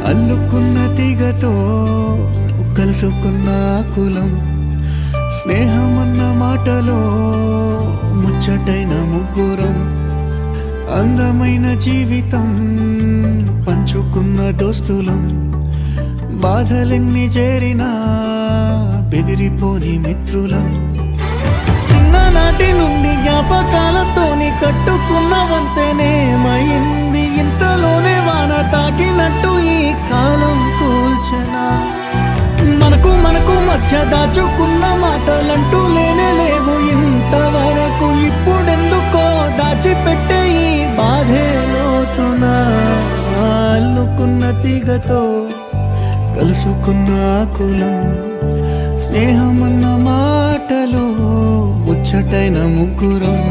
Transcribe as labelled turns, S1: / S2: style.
S1: అల్లుకున్న తీగతో కలుసుకున్న కులం, స్నేహమన్న మాటలో ముచ్చటైన ముగ్గురం, అందమైన జీవితం పంచుకున్న దోస్తులం, బాధలెన్ని చేరినా బెదిరిపోని మిత్రులం. చిన్ననాటి నుండి జ్ఞాపకాలతోని కట్టుకున్న వంతెనేమైంది, ఇంతలోనే వాన తాకినట్టు ఈ కాలం కూల్చనా. మనకు మధ్య దాచుకున్న మాటలంటూ లేనే లేవు ఇంతవరకు, ఇప్పుడెందుకో దాచిపెట్టే ఈ బాధే లోతున. అల్లుకున్న తీగతో కలుసుకున్న కులం, స్నేహమన్న మాటలో ముచ్చటైన ముగ్గురం.